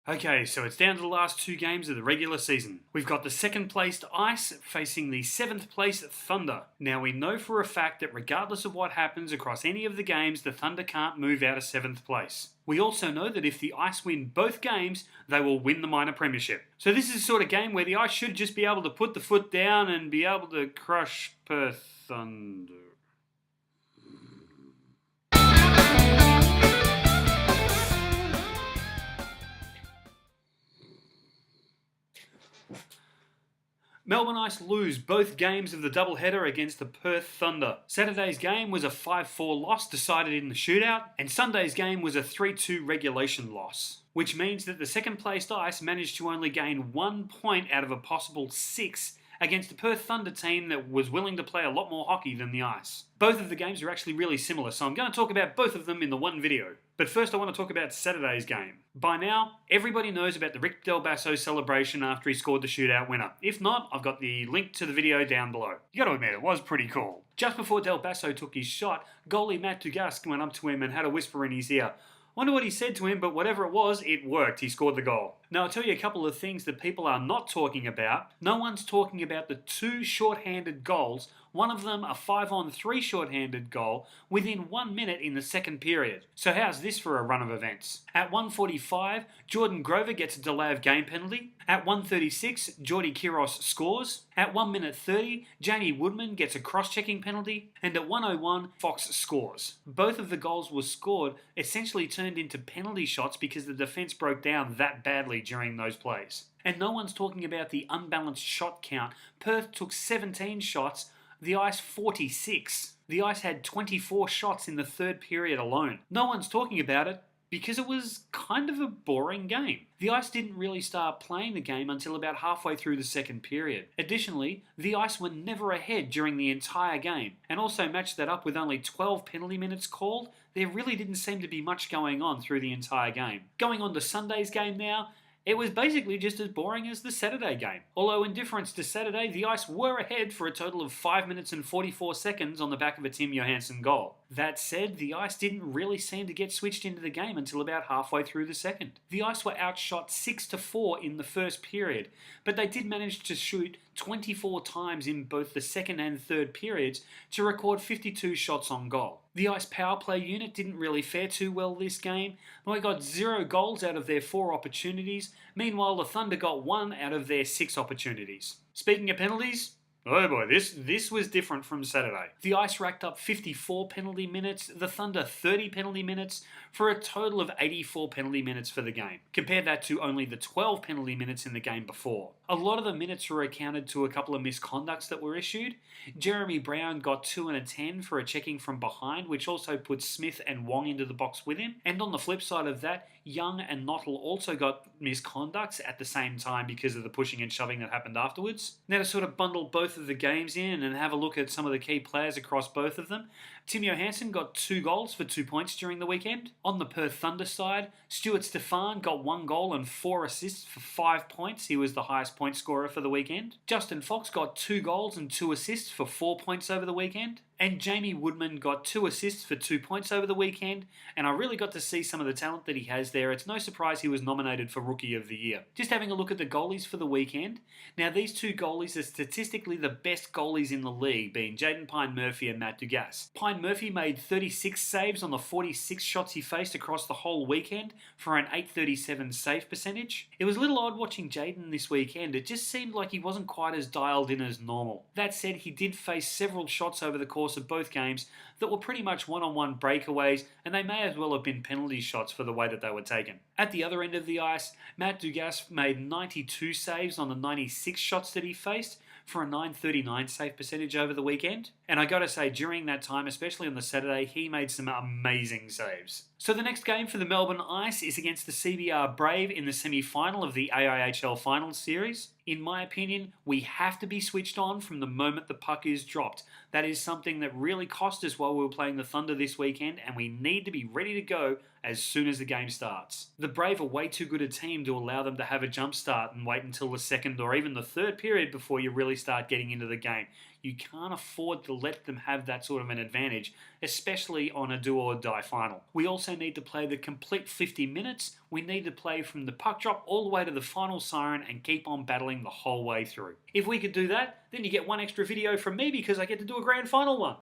Okay, so it's down to the last two games of the regular season. We've got the second placed Ice facing the seventh placed Thunder. Now we know for a fact that regardless of what happens across any of the games, the Thunder can't move out of seventh place. We also know that if the Ice win both games, they will win the minor premiership. So this is the sort of game where the Ice should just be able to put the foot down and be able to crush Perth Thunder. Melbourne Ice lose both games of the doubleheader against the Perth Thunder. Saturday's game was a 5-4 loss decided in the shootout, and Sunday's game was a 3-2 regulation loss, which means that the second placed Ice managed to only gain 1 point out of a possible 6 against a Perth Thunder team that was willing to play a lot more hockey than the Ice. Both of the games are actually really similar, so I'm going to talk about both of them in the one video. But first I want to talk about Saturday's game. By now, everybody knows about the Rick Del Basso celebration after he scored the shootout winner. If not, I've got the link to the video down below. You gotta admit, it was pretty cool. Just before Del Basso took his shot, goalie Matt Dugas went up to him and had a whisper in his ear. Wonder what he said to him, but whatever it was, it worked. He scored the goal. Now, I'll tell you a couple of things that people are not talking about. No one's talking about the two shorthanded goals, one of them a 5-on-3 shorthanded goal, within 1 minute in the second period. So how's this for a run of events? At 1:45, Jordan Grover gets a delay of game penalty. At 1:36, Geordie Kiros scores. At 1 minute 30, Jamie Woodman gets a cross-checking penalty. And at 1:01, Fox scores. Both of the goals were scored, essentially turned into penalty shots because the defence broke down that badly during those plays. And no one's talking about the unbalanced shot count. Perth took 17 shots, the Ice 46. The Ice had 24 shots in the third period alone. No one's talking about it because it was kind of a boring game. The Ice didn't really start playing the game until about halfway through the second period. Additionally, the Ice were never ahead during the entire game, and also matched that up with only 12 penalty minutes called. There really didn't seem to be much going on through the entire game. Going on to Sunday's game now, it was basically just as boring as the Saturday game. Although in difference to Saturday, the Ice were ahead for a total of 5 minutes and 44 seconds on the back of a Tim Johansson goal. That said, the Ice didn't really seem to get switched into the game until about halfway through the second. The Ice were outshot 6-4 in the first period, but they did manage to shoot 24 times in both the second and third periods to record 52 shots on goal. The Ice power play unit didn't really fare too well this game. They got 0 goals out of their 4 opportunities. Meanwhile, the Thunder got 1 out of their 6 opportunities. Speaking of penalties, oh boy, this was different from Saturday. The Ice racked up 54 penalty minutes, the Thunder 30 penalty minutes, for a total of 84 penalty minutes for the game. Compare that to only the 12 penalty minutes in the game before. A lot of the minutes were accounted to a couple of misconducts that were issued. Jeremy Brown got 2 and a 10 for a checking from behind, which also put Smith and Wong into the box with him. And on the flip side of that, Young and Nottle also got misconducts at the same time because of the pushing and shoving that happened afterwards. Now to sort of bundle both of the games in and have a look at some of the key players across both of them, Tim Johansson got 2 goals for 2 points during the weekend. On the Perth Thunder side, Stuart Stefan got 1 goal and 4 assists for 5 points. He was the highest point scorer for the weekend. Justin Fox got 2 goals and 2 assists for 4 points over the weekend. And Jamie Woodman got 2 assists for 2 points over the weekend, and I really got to see some of the talent that he has there. It's no surprise he was nominated for Rookie of the Year. Just having a look at the goalies for the weekend. Now these 2 goalies are statistically the best goalies in the league, being Jaden Pine Murphy and Matt Dugas. Pine Murphy made 36 saves on the 46 shots he faced across the whole weekend for an .837 save percentage. It was a little odd watching Jaden this weekend. It just seemed like he wasn't quite as dialed in as normal. That said, he did face several shots over the course of both games that were pretty much one-on-one breakaways, and they may as well have been penalty shots for the way that they were taken. At the other end of the ice, Matt Dugas made 92 saves on the 96 shots that he faced for a .939 save percentage over the weekend. And I gotta say, during that time, especially on the Saturday, he made some amazing saves. So the next game for the Melbourne Ice is against the CBR Brave in the semi-final of the AIHL Finals Series. In my opinion, we have to be switched on from the moment the puck is dropped. That is something that really cost us while we were playing the Thunder this weekend, and we need to be ready to go as soon as the game starts. The Brave are way too good a team to allow them to have a jump start and wait until the second or even the third period before you really start getting into the game. You can't afford to let them have that sort of an advantage, especially on a do or die final. We also need to play the complete 50 minutes. We need to play from the puck drop all the way to the final siren and keep on battling the whole way through. If we could do that, then you get one extra video from me because I get to do a grand final one.